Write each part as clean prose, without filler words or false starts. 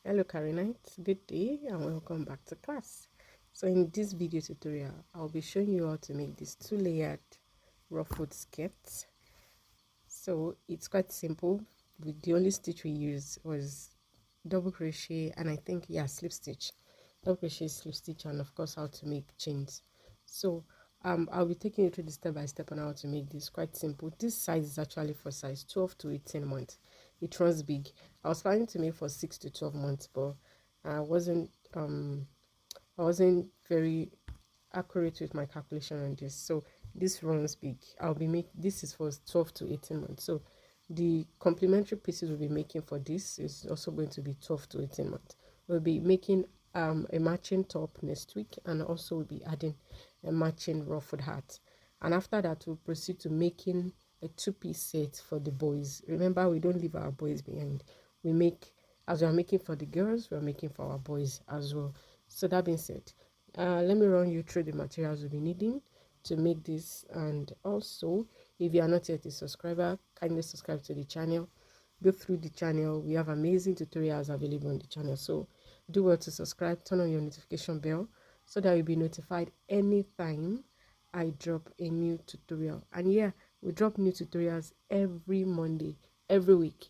Hello Carinites, good day and welcome back to class. So in this video tutorial, I'll be showing you how to make this two-layered ruffled skirt. So it's quite simple. The only stitch we used was double crochet and I think slip stitch. Double crochet, slip stitch, and of course how to make chains. So I'll be taking you through the step by step on how to make this. Quite simple. This size is actually for size 12 to 18 months. It runs big. I was planning to make for 6 to 12 months, but I wasn't I wasn't very accurate with my calculation on this. So this runs big. This is for 12 to 18 months. So the complementary pieces we'll be making for this is also going to be 12 to 18 months. We'll be making a matching top next week, and also we'll be adding a matching ruffled hat. And after that, we'll proceed to making a two-piece set for the boys. Remember, we don't leave our boys behind. We make, as we are making for the girls, we are making for our boys as well. So that being said, let me run you through the materials we'll be needing to make this. And also, if you are not yet a subscriber, kindly subscribe to the channel. Go through the channel. We have amazing tutorials available on the channel, so do well to subscribe, turn on your notification bell so that you'll be notified anytime I drop a new tutorial. And yeah, we drop new tutorials every Monday, every week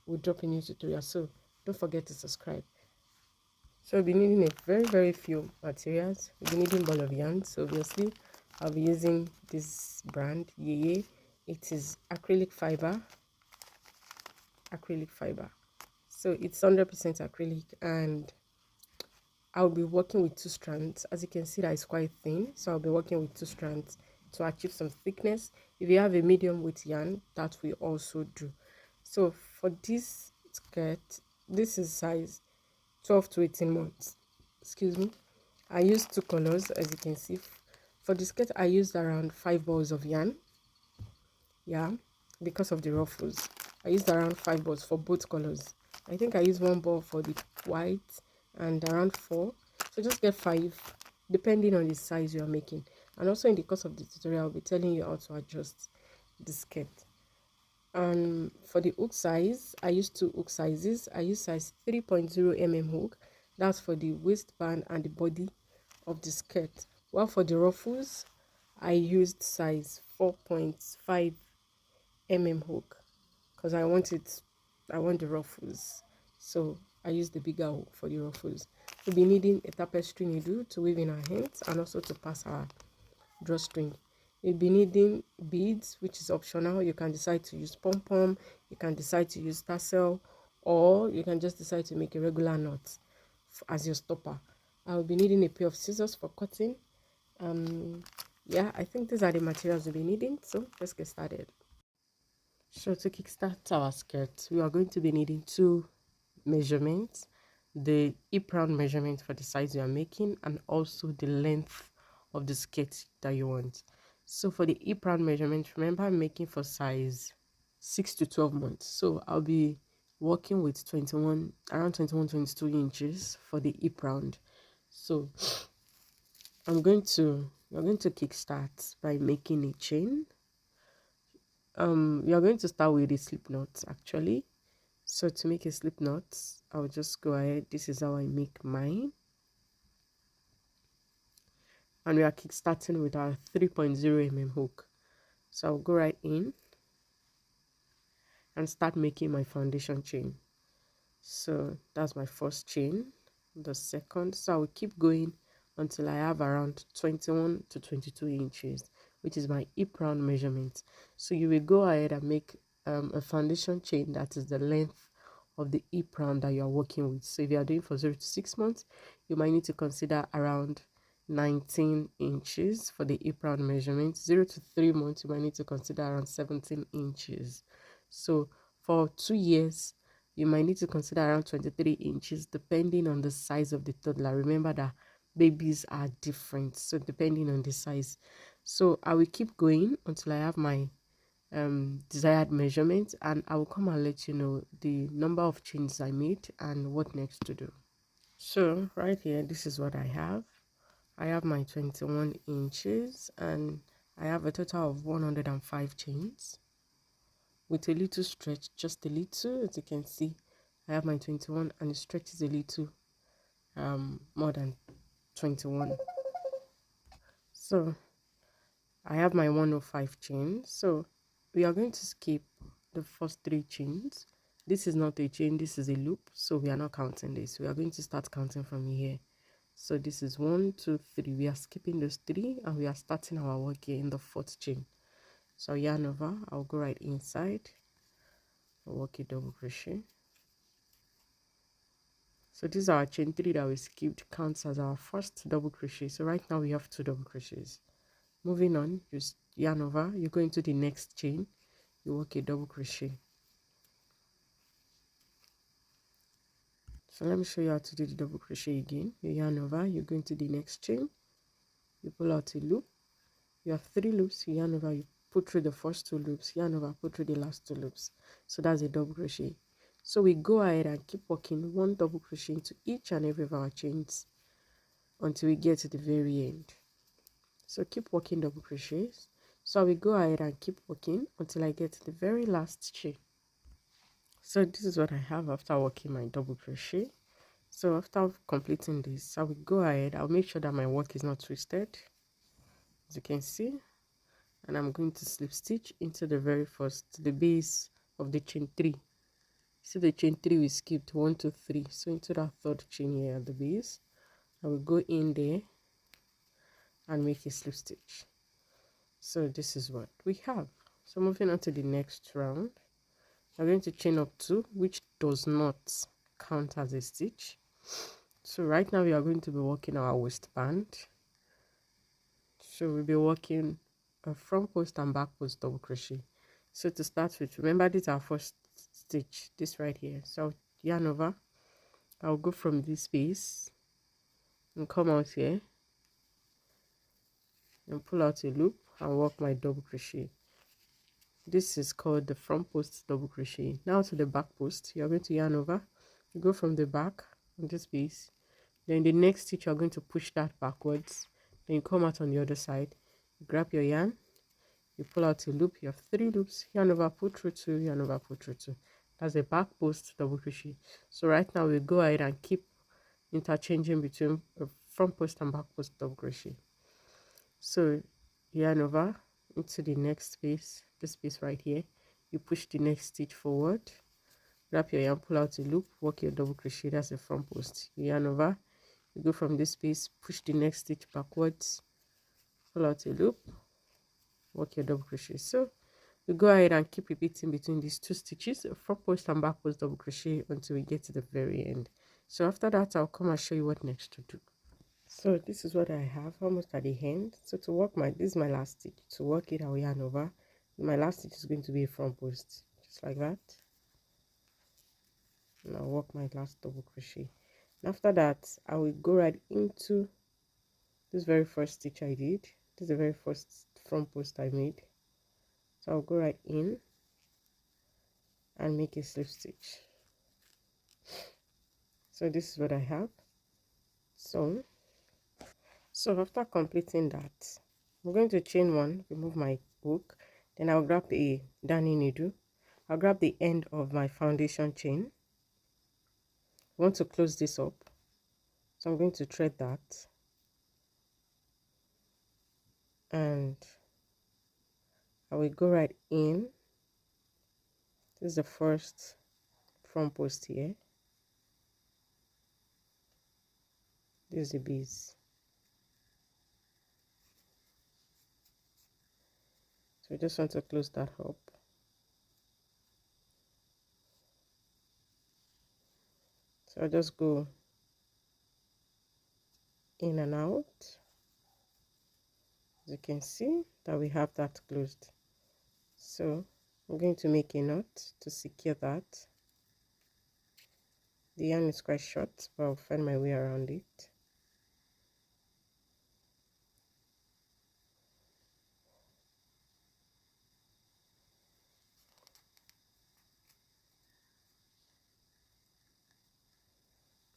we drop a new tutorial, so don't forget to subscribe. So we'll be needing a very few materials. We'll be needing ball of yarn. So obviously I'll be using this brand, Yeye. It is acrylic fiber. So it's 100% acrylic, and I'll be working with 2 strands. As you can see, that is quite thin, so I'll be working with 2 strands to achieve some thickness. If you have a medium weight yarn, that will also do. So for this skirt, this is size 12 to 18 months. Excuse me. I used 2 colors, as you can see. For the skirt, I used around 5 balls of yarn. Yeah, because of the ruffles. I used around 5 balls for both colors. I think I used 1 ball for the white and around 4. So just get 5, depending on the size you are making. And also in the course of the tutorial, I'll be telling you how to adjust the skirt. For the hook size, I used 2 hook sizes. I used size 3.0 mm hook. That's for the waistband and the body of the skirt. While for the ruffles, I used size 4.5 mm hook because I want the ruffles, so I use the bigger hook for the ruffles. We'll be needing a tapestry needle to weave in our hands and also to pass our drawstring. We'll be needing beads, which is optional. You can decide to use pom-pom, you can decide to use tassel, or you can just decide to make a regular knot as your stopper. I will be needing a pair of scissors for cutting. Yeah, I think these are the materials we'll be needing, so let's get started. So to kickstart our skirt, we are going to be needing 2 measurements: the hip round measurement for the size you are making, and also the length of the skirt that you want. So for the hip round measurement, remember I'm making for size 6 to 12 months. So I'll be working with around 21, 22 inches for the hip round. So we're going to kickstart by making a chain. We are going to start with a slip knot actually. So to make a slip knot, I'll just go ahead. This is how I make mine. And we are kickstarting with our 3.0 mm hook. So I'll go right in and start making my foundation chain. So that's my first chain, the second. So I will keep going until I have around 21 to 22 inches, which is my hip round measurement. So you will go ahead and make a foundation chain that is the length of the hip round that you are working with. So if you are doing for 0 to 6 months, you might need to consider around 19 inches for the hip round measurement. 0 to 3 months, you might need to consider around 17 inches. So for 2 years, you might need to consider around 23 inches depending on the size of the toddler. Remember that babies are different, so depending on the size. So I will keep going until I have my desired measurement, and I will come and let you know the number of chains I made and what next to do. So right here, this is what I have. I have my 21 inches and I have a total of 105 chains with a little stretch, just a little, as you can see. I have my 21 and it stretches a little more than 21. So I have my 105 chain. So we are going to skip the first 3 chains. This is not a chain, this is a loop, so we are not counting this. We are going to start counting from here. So this is 1 2 3. We are skipping those 3 and we are starting our work here in the 4th chain. So yarn over, I'll go right inside, I'll work a double crochet. So this is our chain 3 that we skipped, counts as our first double crochet. So right now we have 2 double crochets. Moving on, just yarn over, you go into the next chain, you work a double crochet. So let me show you how to do the double crochet again. You yarn over, you go into the next chain, you pull out a loop, you have 3 loops, you yarn over, you put through the first 2 loops, yarn over, put through the last 2 loops. So that's a double crochet. So we go ahead and keep working 1 double crochet into each and every of our chains until we get to the very end. So keep working double crochets. So we go ahead and keep working until I get to the very last chain. So this is what I have after working my double crochet. So after completing this, I will go ahead, I'll make sure that my work is not twisted, as you can see, and I'm going to slip stitch into the very first, the base of the chain 3. See the chain 3 we skipped 1 2 3, so into that 3rd chain here at the base, I will go in there and make a slip stitch. So this is what we have. So moving on to the next round, I'm going to chain up 2, which does not count as a stitch. So right now we are going to be working our waistband. So we'll be working a front post and back post double crochet. So to start with, remember this is our first stitch, this right here. So I'll yarn over, I'll go from this space and come out here and pull out a loop and work my double crochet. This is called the front post double crochet. Now to the back post, you're going to yarn over, you go from the back on this piece, then the next stitch you're going to push that backwards, then you come out on the other side, you grab your yarn, you pull out a loop, you have 3 loops, yarn over, pull through 2, yarn over, pull through 2. That's a back post double crochet. So right now we go ahead and keep interchanging between front post and back post double crochet. So yarn over into the next space, this space right here, you push the next stitch forward, wrap your yarn, pull out a loop, work your double crochet. That's the front post. You yarn over, you go from this space, push the next stitch backwards, pull out a loop, work your double crochet. So we go ahead and keep repeating between these 2 stitches, front post and back post double crochet, until we get to the very end. So after that, I'll come and show you what next to do. So this is what I have almost at the end. So to work this is my last stitch. To work it, I'll yarn over. My last stitch is going to be a front post, just like that. And I'll work my last double crochet. And after that, I will go right into this very first stitch I did. This is the very first front post I made. So I'll go right in and make a slip stitch. So this is what I have. So after completing that, I'm going to chain 1, remove my hook, then I'll grab a darning needle. I'll grab the end of my foundation chain. I want to close this up, so I'm going to thread that, and I will go right in. This is the first front post here. This is the base. So I just want to close that up. So I'll just go in and out. As you can see that we have that closed. So I'm going to make a knot to secure that. The yarn is quite short, but I'll find my way around it.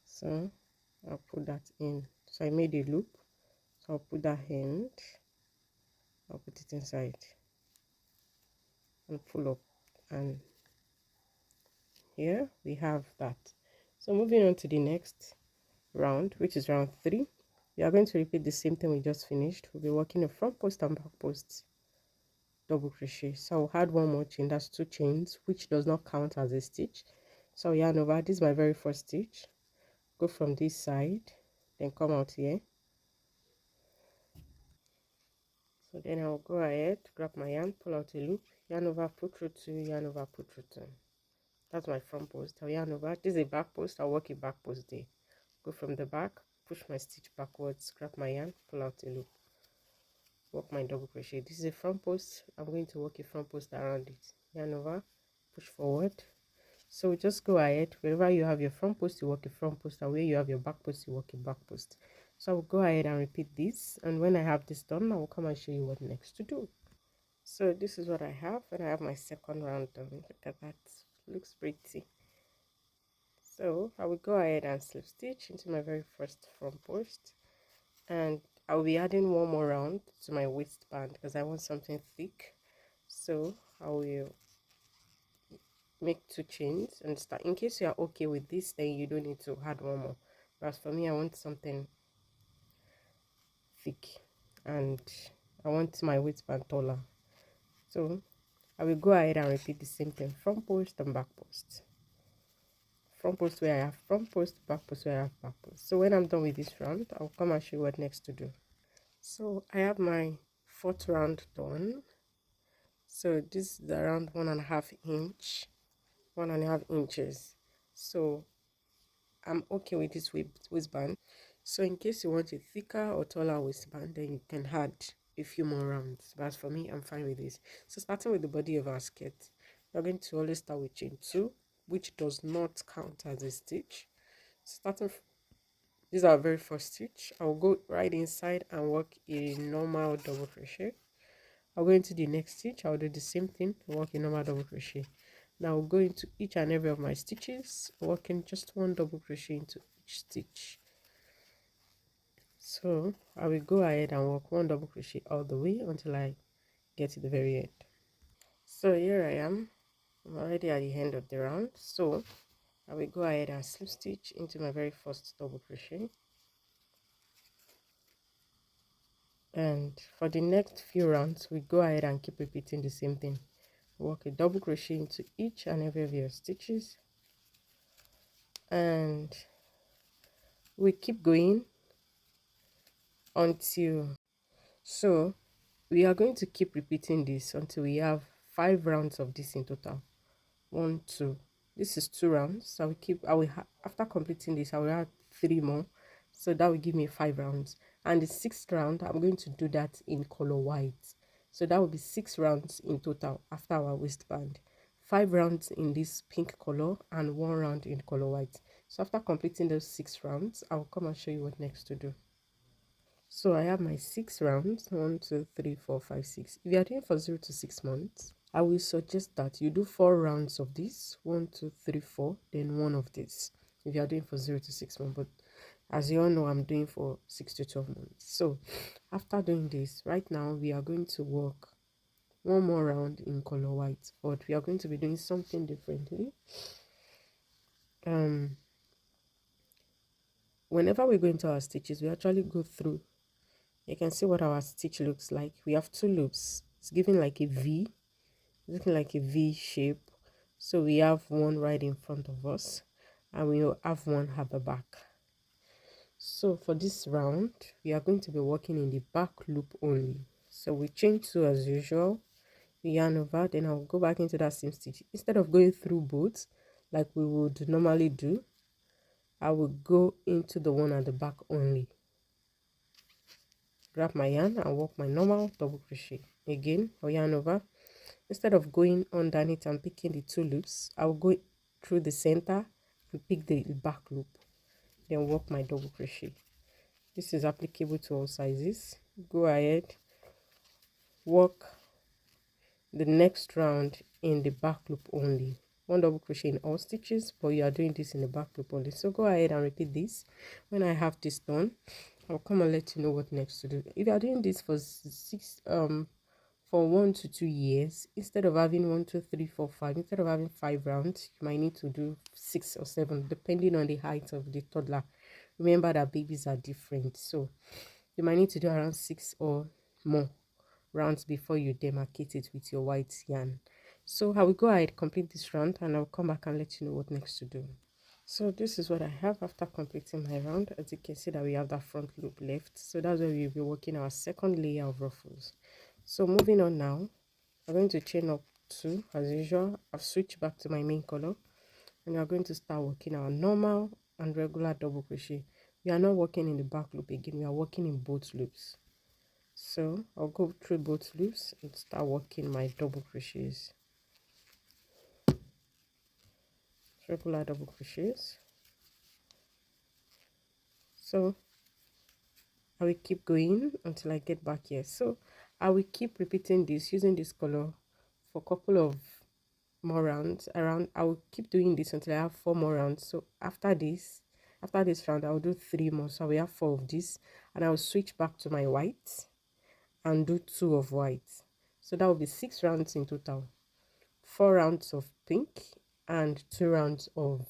So I'll put that in. So I made a loop. So I'll put that end. I'll put it inside and pull up and here we have that. So moving on to the next round, which is round 3, we are going to repeat the same thing we just finished. We'll be working a front post and back post double crochet. So I'll add one more chain, that's 2 chains, which does not count as a stitch. So yarn over, this is my very first stitch, go from this side, then come out here. So then I'll go ahead, grab my yarn, pull out a loop, yarn over, pull through 2, yarn over, pull through 2. That's my front post. I'll yarn over, this is a back post, I'll work a back post there. Go from the back, push my stitch backwards, grab my yarn, pull out a loop, work my double crochet. This is a front post, I'm going to work a front post around it. Yarn over, push forward. So just go ahead, wherever you have your front post you work a front post, and where you have your back post you work a back post. So I will go ahead and repeat this, and when I have this done I will come and show you what next to do. So this is what I have, and I have my second round done. Look at that, looks pretty. So I will go ahead and slip stitch into my very first front post, and I'll be adding one more round to my waistband because I want something thick. So I will make 2 chains and start. In case you are okay with this, then you don't need to add one more, but as for me I want something thick and I want my waistband taller. So I will go ahead and repeat the same thing, front post and back post. Front post where I have front post, back post where I have back post. So when I'm done with this round, I'll come and show you what next to do. So I have my 4th round done. So this is around 1.5 inch, 1.5 inches. So I'm okay with this waistband. So in case you want a thicker or taller waistband, then you can add a few more rounds. But as for me, I'm fine with this. So starting with the body of our skirt, we're going to always start with chain 2, which does not count as a stitch. Starting this is our very first stitch. I'll go right inside and work a normal double crochet. I'll go into the next stitch, I'll do the same thing, work a normal double crochet. Now I'll go into each and every of my stitches, working just 1 double crochet into each stitch. So I will go ahead and work 1 double crochet all the way until I get to the very end. So here I am, I'm already at the end of the round. So I will go ahead and slip stitch into my very first double crochet, and for the next few rounds we go ahead and keep repeating the same thing. Work a double crochet into each and every of your stitches, and we keep going until, so we are going to keep repeating this until we have 5 rounds of this in total. 1 2, this is 2 rounds, so after completing this I will add 3 more, so that will give me 5 rounds. And the 6th round I'm going to do that in color white, so that will be 6 rounds in total after our waistband. 5 rounds in this pink color and 1 round in color white. So after completing those 6 rounds, I'll come and show you what next to do. So I have my 6 rounds, 1 2 3 4 5 6. If you are doing for 0 to 6 months, I will suggest that you do 4 rounds of this, 1 2 3 4, then 1 of this if you are doing for 0 to 6 months. But as you all know, I'm doing for 6 to 12 months. So after doing this, right now we are going to work 1 more round in color white, but we are going to be doing something differently. Whenever we go into our stitches, we actually go through. You can see what our stitch looks like. We have 2 loops. It's giving like a V, looking like a V shape. So we have one right in front of us, and we will have one at the back. So for this round, we are going to be working in the back loop only. So we chain 2 as usual, we yarn over, then I'll go back into that same stitch. Instead of going through both like we would normally do, I will go into the one at the back only. Grab my yarn and work my normal double crochet. Again, I'll yarn over. Instead of going underneath and picking the 2 loops, I'll go through the center and pick the back loop, then work my double crochet. This is applicable to all sizes. Go ahead, work the next round in the back loop only. 1 double crochet in all stitches, but you are doing this in the back loop only. So go ahead and repeat this. When I have this done, I'll come and let you know what next to do. If you are doing this for for 1 to 2 years. Instead of having 1, 2, 3, 4, 5, instead of having 5 rounds, you might need to do 6 or 7 depending on the height of the toddler. Remember that babies are different, so you might need to do around 6 or more rounds before you demarcate it with your white yarn. So I will go ahead, complete this round, and I'll come back and let you know what next to do. So this is what I have after completing my round. As you can see that we have that front loop left, so that's where we'll be working our second layer of ruffles. So moving on now, I'm going to chain up 2 as usual. I've switched back to my main color, and we are going to start working our normal and regular double crochet. We are not working in the back loop again, we are working in both loops. So I'll go through both loops and start working my double crochets, regular double crochets. So I will keep going until I get back here. So I will keep repeating this using this color for a couple of more rounds. I will keep doing this until I have 4 more rounds. So after this round, I will do 3 more. So I will have 4 of this, and I will switch back to my white and do 2 of white. So that will be 6 rounds in total. 4 rounds of pink and 2 rounds of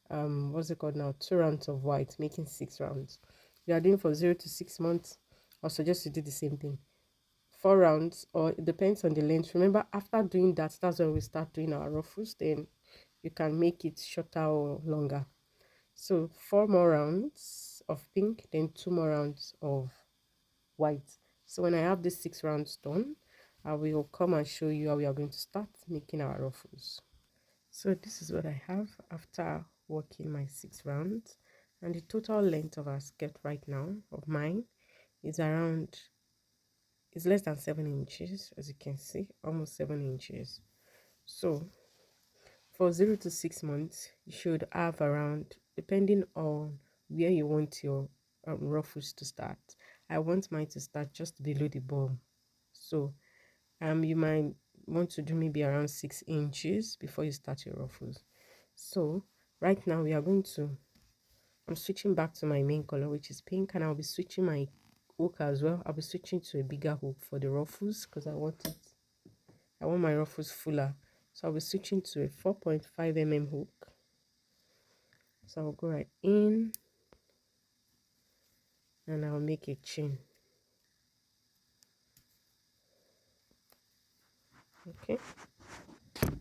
what's it called now, 2 rounds of white, making 6 rounds. You are doing for 0 to 6 months, I suggest you do the same thing, 4 rounds, or it depends on the length. Remember, after doing that, that's when we start doing our ruffles. Then you can make it shorter or longer. So 4 more rounds of pink, then 2 more rounds of white. So when I have these 6 rounds done, I will come and show you how we are going to start making our ruffles. So this is what I have after working my 6 rounds, and the total length of our skirt right now of mine is less than 7 inches, as you can see, almost 7 inches. So for 0 to 6 months, you should have around, depending on where you want your ruffles to start. I want mine to start just below the bum. So you might want to do maybe around 6 inches before you start your ruffles. So right now I'm switching back to my main color, which is pink, and I'll be switching my hook as well. I'll be switching to a bigger hook for the ruffles because I want my ruffles fuller. So I'll be switching to a 4.5 mm hook. So I'll go right in and I'll make a chain. Okay,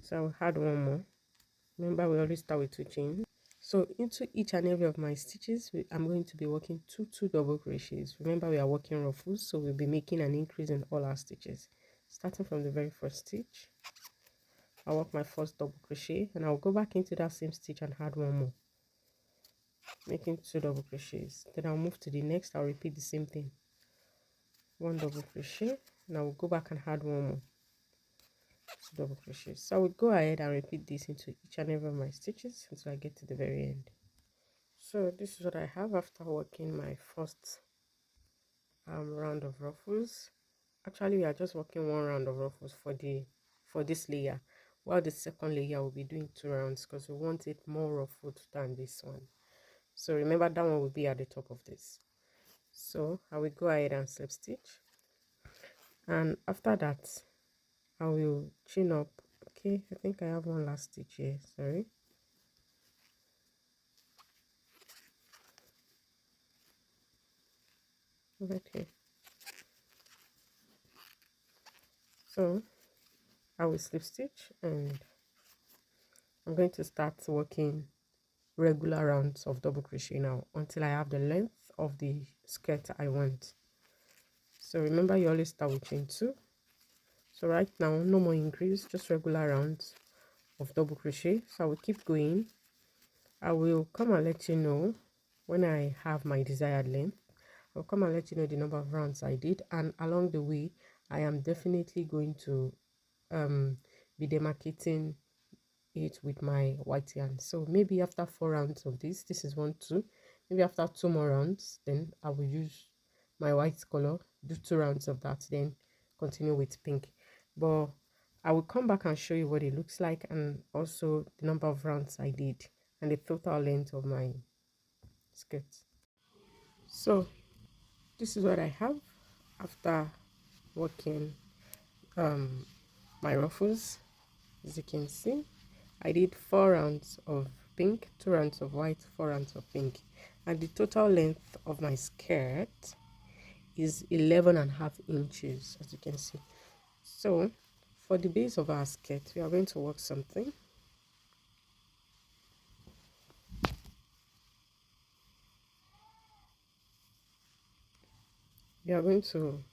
so I'll add one more. Remember, we always start with 2 chains. So into each and every of my stitches, I'm going to be working two double crochets. Remember, we are working ruffles, so we'll be making an increase in all our stitches. Starting from the very first stitch, I'll work my first double crochet, and I'll go back into that same stitch and add one more, making 2 double crochets. Then I'll move to the next. I'll repeat the same thing, 1 double crochet, and I will go back and add one more, 2 double crochets. So I will go ahead and repeat this into each and every of my stitches until I get to the very end. So this is what I have after working my first round of ruffles. Actually, we are just working 1 round of ruffles for this layer, while the second layer will be doing 2 rounds because we want it more ruffled than this one. So remember, that one will be at the top of this. So I will go ahead and slip stitch, and after that I will chain up. Okay, I think I have one last stitch here, sorry. Okay, so I will slip stitch and I'm going to start working regular rounds of double crochet now until I have the length of the skirt I want. So remember, you always start with chain 2. So right now, no more increase, just regular rounds of double crochet. So I will keep going. I will come and let you know when I have my desired length. I'll come and let you know the number of rounds I did, and along the way I am definitely going to be demarcating it with my white yarn. So maybe after 4 rounds of this is 1, 2, maybe after 2 more rounds, then I will use my white color, do 2 rounds of that, then continue with pink. But I will come back and show you what it looks like, and also the number of rounds I did and the total length of my skirt. So this is what I have after working um my ruffles. As you can see, I did 4 rounds of pink, 2 rounds of white, 4 rounds of pink, and the total length of my skirt is 11.5 inches, as you can see. So for the base of our skirt, we are going to work something. We are going to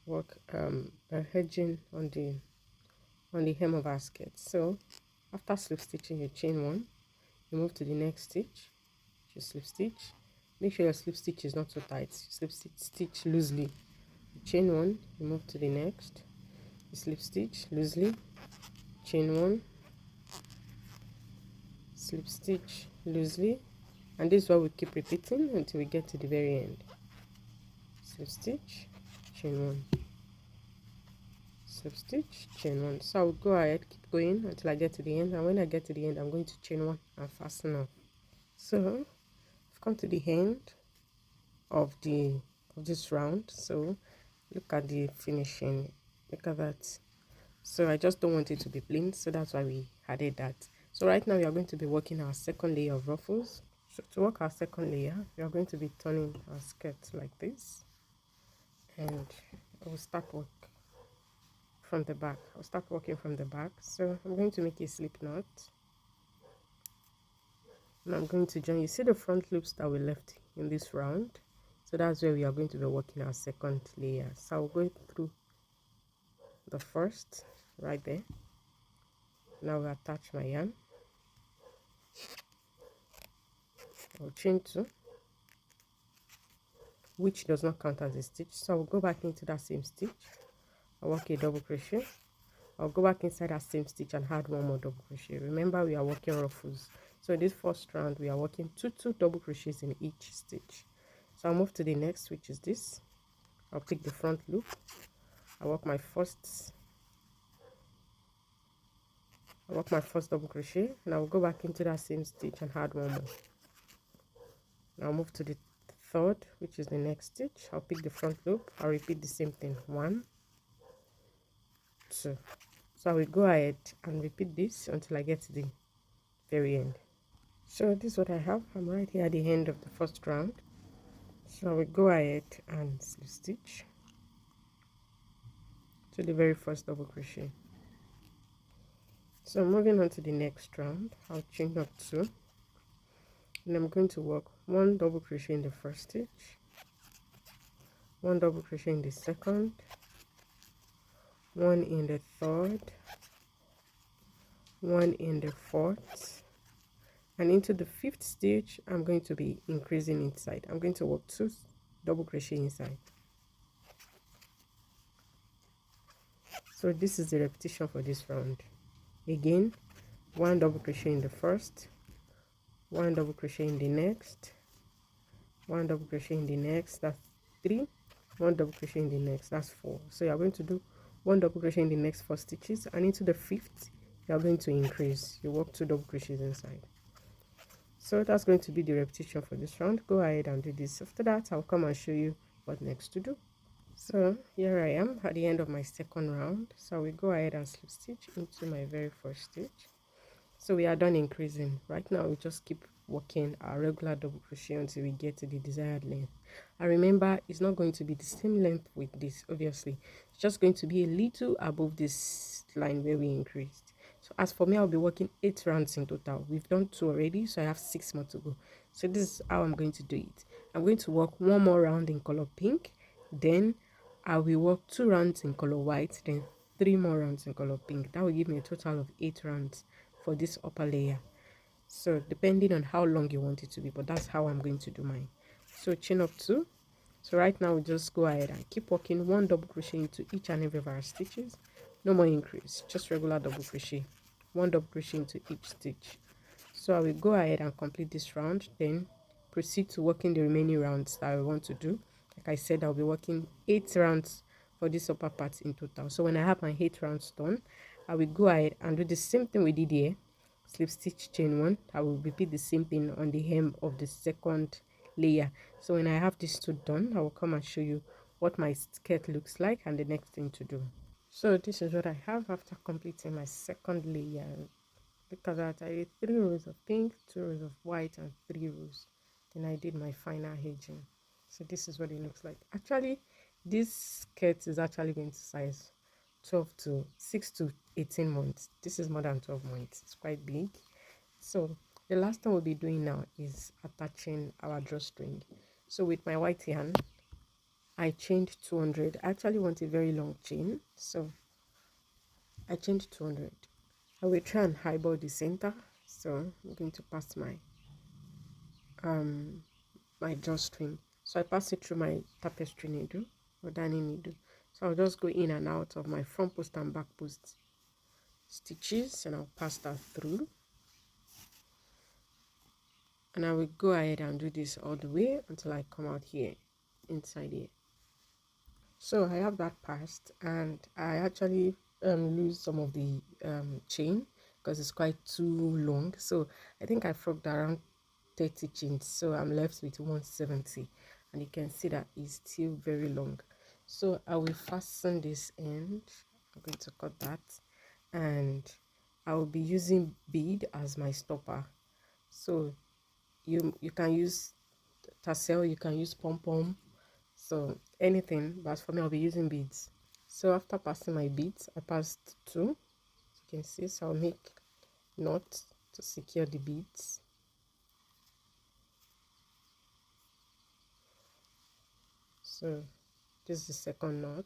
work a hedging on the hem of our skirt. So after slip stitching, you chain one, you move to the next stitch, you slip stitch. Make sure your slip stitch is not too tight. You slip stitch loosely. You chain one, you move to the next, you slip stitch loosely, chain one, slip stitch loosely, and this is what we keep repeating until we get to the very end. Slip stitch, chain one, slip stitch, chain one. So I'll go ahead, keep going until I get to the end, and when I get to the end, I'm going to chain one and fasten off. So I've come to the end of this round. So look at the finishing, look at that. So I just don't want it to be plain, so that's why we added that. So right now we are going to be working our second layer of ruffles. So to work our second layer, we are going to be turning our skirt like this, and I will start work from the back. I'll start working from the back. So I'm going to make a slip knot, and I'm going to join. You see the front loops that we left in this round, so that's where we are going to be working our second layer. So I'll go through the first right there. Now we attach my yarn. I'll chain two, which does not count as a stitch, so I'll go back into that same stitch. I'll work a double crochet. I'll go back inside that same stitch and add one more double crochet. Remember, we are working ruffles, so this first round we are working two double crochets in each stitch. So I'll move to the next, which is this. I'll pick the front loop. I'll work my first double crochet, and I'll go back into that same stitch and add one more. I'll move to the third, which is the next stitch. I'll pick the front loop. I'll repeat the same thing, 1, 2. So I will go ahead and repeat this until I get to the very end. So this is what I have. I'm right here at the end of the first round. So I will go ahead and slip stitch to the very first double crochet. So moving on to the next round, I'll chain up 2, and I'm going to work 1 double crochet in the first stitch, 1 double crochet in the second, 1 in the third, 1 in the fourth, and into the 5th stitch I'm going to be increasing inside. I'm going to work 2 double crochet inside. So this is the repetition for this round. Again, 1 double crochet in the first, 1 double crochet in the next, 1 double crochet in the next, that's 3, 1 double crochet in the next, that's 4. So you're going to do 1 double crochet in the next 4 stitches, and into the 5th you're going to increase. You work 2 double crochets inside. So that's going to be the repetition for this round. Go ahead and do this. After that, I'll come and show you what next to do. So here I am at the end of my second round. So we go ahead and slip stitch into my very first stitch. So we are done increasing. Right now we just keep working our regular double crochet until we get to the desired length. And remember, it's not going to be the same length with this, obviously. It's just going to be a little above this line where we increased. So as for me, I'll be working 8 rounds in total. We've done 2 already, so I have 6 more to go. So this is how I'm going to do it. I'm going to work 1 more round in color pink, then I will work 2 rounds in color white, then 3 more rounds in color pink. That will give me a total of 8 rounds for this upper layer. So depending on how long you want it to be, but that's how I'm going to do mine. So chain up 2. So right now we just go ahead and keep working 1 double crochet into each and every of our stitches. No more increase, just regular double crochet, 1 double crochet into each stitch. So I will go ahead and complete this round, then proceed to working the remaining rounds that I want to do. Like I said, I'll be working 8 rounds for this upper part in total. So when I have my 8 rounds done, I will go ahead and do the same thing we did here. Slip stitch, chain 1. I will repeat the same thing on the hem of the second layer. So when I have this two done, I will come and show you what my skirt looks like and the next thing to do. So this is what I have after completing my second layer. Look at that, I did 3 rows of pink, 2 rows of white, and 3 rows. Then I did my final edging. So this is what it looks like. Actually, this skirt is actually going to size 12 to 6 to 18 months. This is more than 12 months. It's quite big. So the last thing we'll be doing now is attaching our drawstring. So with my white yarn, I chained 200. I actually want a very long chain, so I chained 200. I will try and highball the center. So I'm going to pass my drawstring. So I pass it through my tapestry needle or darning needle. So I'll just go in and out of my front post and back post stitches, and I'll pass that through. And I will go ahead and do this all the way until I come out here, inside here. So I have that passed, and I actually lose some of the chain because it's quite too long. So I think I frogged around 30 chains, so I'm left with 170, and you can see that it's still very long. So I will fasten this end. I'm going to cut that, and I will be using bead as my stopper. So you can use tassel, you can use pom pom, so anything, but for me I'll be using beads. So after passing my beads, I passed 2, as you can see. So I'll make knot to secure the beads. So this is the second knot.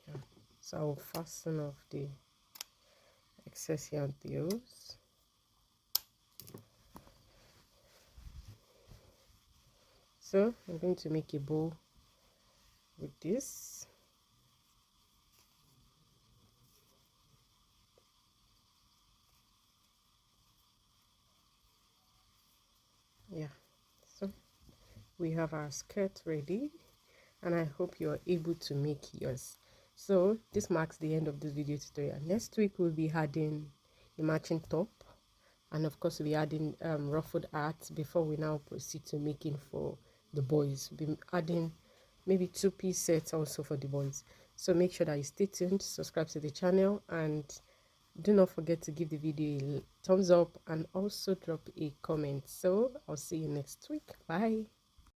Yeah. So I'll fasten off the excess yarn tails. So I'm going to make a bow with this. Yeah, so we have our skirt ready, and I hope you're able to make yours. So this marks the end of this video tutorial. Next week we'll be adding a matching top, and of course we'll be adding ruffled art before we now proceed to making for the boys. We'll be adding maybe 2-piece sets also for the boys. So make sure that you stay tuned, subscribe to the channel, and do not forget to give the video a thumbs up and also drop a comment. So I'll see you next week. Bye.